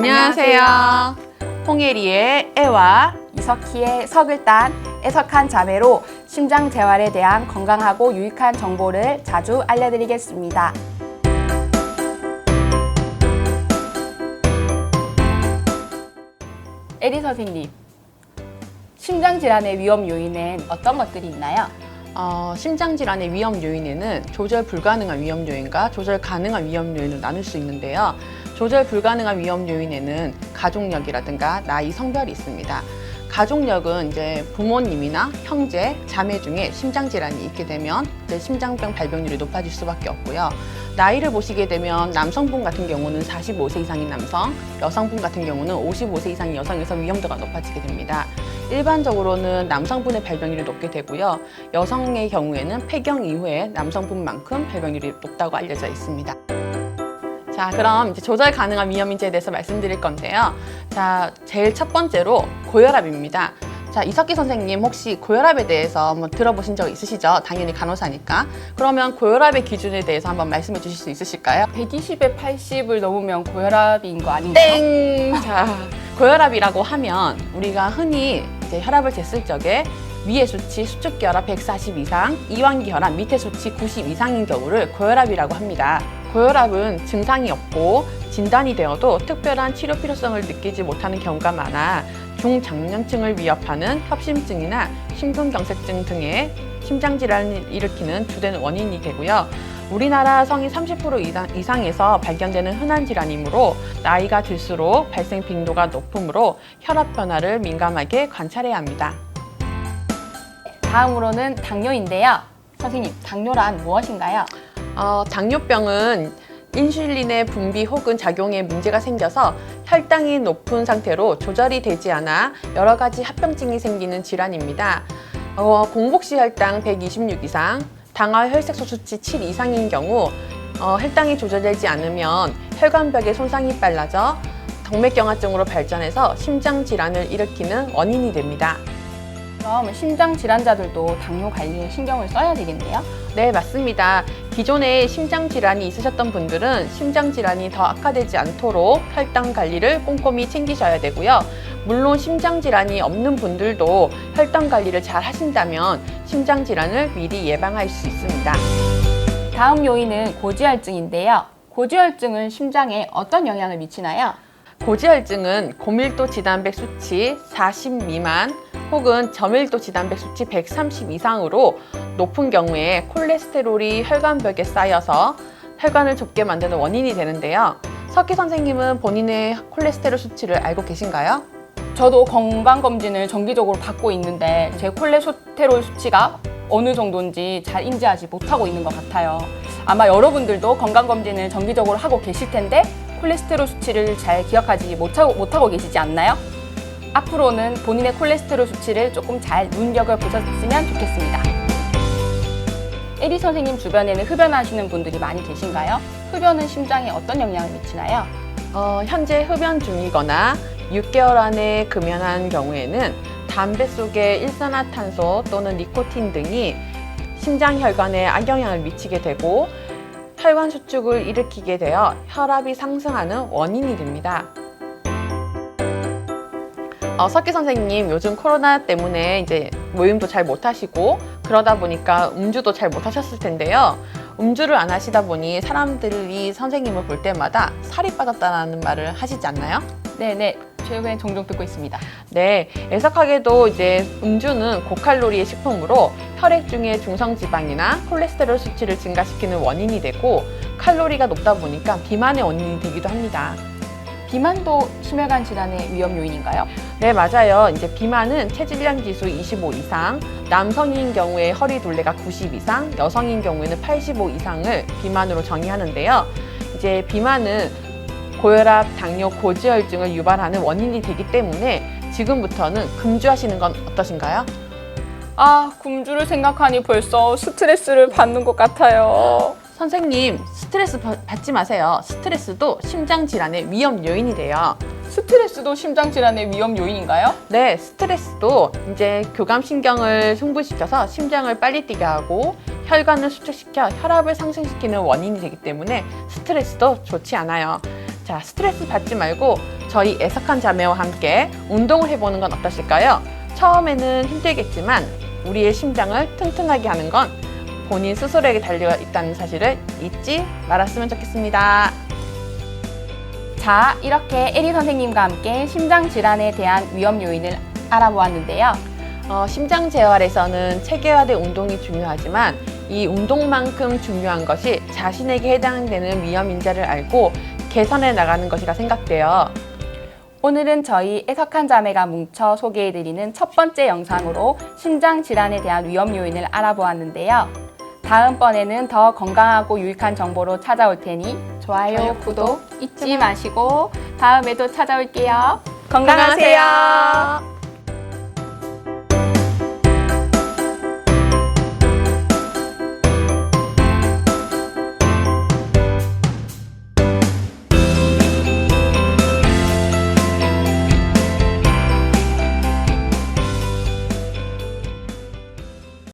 안녕하세요. 홍예리의 애와 이석희의 석을 딴 애석한 자매로 심장 재활에 대한 건강하고 유익한 정보를 자주 알려드리겠습니다. 에리 선생님, 심장 질환의 위험 요인엔 어떤 것들이 있나요? 심장질환의 위험 요인에는 조절 불가능한 위험 요인과 조절 가능한 위험 요인을 나눌 수 있는데요. 조절 불가능한 위험 요인에는 가족력이라든가 나이, 성별이 있습니다. 가족력은 이제 부모님이나 형제, 자매 중에 심장질환이 있게 되면 이제 심장병 발병률이 높아질 수밖에 없고요. 나이를 보시게 되면 남성분 같은 경우는 45세 이상인 남성, 여성분 같은 경우는 55세 이상인 여성에서 위험도가 높아지게 됩니다. 일반적으로는 남성분의 발병률이 높게 되고요. 여성의 경우에는 폐경 이후에 남성분만큼 발병률이 높다고 알려져 있습니다. 자, 그럼 이제 조절 가능한 위험 인자에 대해서 말씀드릴 건데요. 자, 제일 첫 번째로 고혈압입니다. 자, 이석희 선생님 혹시 고혈압에 대해서 한번 들어보신 적 있으시죠? 당연히 간호사니까. 그러면 고혈압의 기준에 대해서 한번 말씀해 주실 수 있으실까요? 120에 80을 넘으면 고혈압인 거 아닌가요? 땡! 자, 고혈압이라고 하면 우리가 흔히 이제 혈압을 쟀을 적에 위의 수치 수축기혈압 140 이상, 이완기혈압 밑에 수치 90 이상인 경우를 고혈압이라고 합니다. 고혈압은 증상이 없고 진단이 되어도 특별한 치료 필요성을 느끼지 못하는 경우가 많아 중장년층을 위협하는 협심증이나 심근경색증 등의 심장질환을 일으키는 주된 원인이 되고요. 우리나라 성인 30% 이상에서 발견되는 흔한 질환이므로 나이가 들수록 발생 빈도가 높으므로 혈압 변화를 민감하게 관찰해야 합니다. 다음으로는 당뇨인데요. 선생님, 당뇨란 무엇인가요? 당뇨병은 인슐린의 분비 혹은 작용에 문제가 생겨서 혈당이 높은 상태로 조절이 되지 않아 여러 가지 합병증이 생기는 질환입니다. 공복시 혈당 126 이상, 당화 혈색소 수치 7 이상인 경우 혈당이 조절되지 않으면 혈관벽에 손상이 빨라져 동맥경화증으로 발전해서 심장 질환을 일으키는 원인이 됩니다. 그럼 심장 질환자들도 당뇨 관리에 신경을 써야 되겠네요? 네, 맞습니다. 기존에 심장 질환이 있으셨던 분들은 심장 질환이 더 악화되지 않도록 혈당 관리를 꼼꼼히 챙기셔야 되고요. 물론 심장 질환이 없는 분들도 혈당 관리를 잘 하신다면 심장 질환을 미리 예방할 수 있습니다. 다음 요인은 고지혈증인데요. 고지혈증은 심장에 어떤 영향을 미치나요? 고지혈증은 고밀도 지단백 수치 40 미만 혹은 저밀도 지단백 수치 130 이상으로 높은 경우에 콜레스테롤이 혈관벽에 쌓여서 혈관을 좁게 만드는 원인이 되는데요. 석희 선생님은 본인의 콜레스테롤 수치를 알고 계신가요? 저도 건강검진을 정기적으로 받고 있는데 제 콜레스테롤 수치가 어느 정도인지 잘 인지하지 못하고 있는 것 같아요. 아마 여러분들도 건강검진을 정기적으로 하고 계실 텐데 콜레스테롤 수치를 잘 기억하지 못하고 계시지 않나요? 앞으로는 본인의 콜레스테롤 수치를 조금 잘 눈여겨보셨으면 좋겠습니다. 에리 선생님 주변에는 흡연하시는 분들이 많이 계신가요? 흡연은 심장에 어떤 영향을 미치나요? 현재 흡연 중이거나 6개월 안에 금연한 경우에는 담배 속의 일산화탄소 또는 니코틴 등이 심장 혈관에 악영향을 미치게 되고 혈관 수축을 일으키게 되어 혈압이 상승하는 원인이 됩니다. 석희 선생님, 요즘 코로나 때문에 이제 모임도 잘 못하시고 그러다 보니까 음주도 잘 못하셨을 텐데요. 음주를 안 하시다 보니 사람들이 선생님을 볼 때마다 살이 빠졌다는 말을 하시지 않나요? 네네, 최근에 종종 듣고 있습니다. 네, 애석하게도 이제 음주는 고칼로리의 식품으로 혈액 중의 중성지방이나 콜레스테롤 수치를 증가시키는 원인이 되고 칼로리가 높다 보니까 비만의 원인이 되기도 합니다. 비만도 심혈관 질환의 위험 요인인가요? 네, 맞아요. 이제 비만은 체질량 지수 25 이상, 남성인 경우에 허리 둘레가 90 이상, 여성인 경우에는 85 이상을 비만으로 정의하는데요. 이제 비만은 고혈압, 당뇨, 고지혈증을 유발하는 원인이 되기 때문에 지금부터는 금주하시는 건 어떠신가요? 금주를 생각하니 벌써 스트레스를 받는 것 같아요. 선생님, 스트레스 받지 마세요. 스트레스도 심장 질환의 위험 요인이 돼요. 스트레스도 심장 질환의 위험 요인인가요? 네, 스트레스도 이제 교감신경을 흥분시켜서 심장을 빨리 뛰게 하고 혈관을 수축시켜 혈압을 상승시키는 원인이 되기 때문에 스트레스도 좋지 않아요. 자, 스트레스 받지 말고 저희 애석한 자매와 함께 운동을 해보는 건 어떠실까요? 처음에는 힘들겠지만 우리의 심장을 튼튼하게 하는 건 본인 스스로에게 달려 있다는 사실을 잊지 말았으면 좋겠습니다. 자, 이렇게 에리 선생님과 함께 심장 질환에 대한 위험 요인을 알아보았는데요. 심장 재활에서는 체계화된 운동이 중요하지만 이 운동만큼 중요한 것이 자신에게 해당되는 위험 인자를 알고 개선해 나가는 것이라 생각돼요. 오늘은 저희 애석한 자매가 뭉쳐 소개해드리는 첫 번째 영상으로 심장 질환에 대한 위험 요인을 알아보았는데요. 다음번에는 더 건강하고 유익한 정보로 찾아올 테니 좋아요, 구독 잊지 마시고 다음에도 찾아올게요. 건강하세요.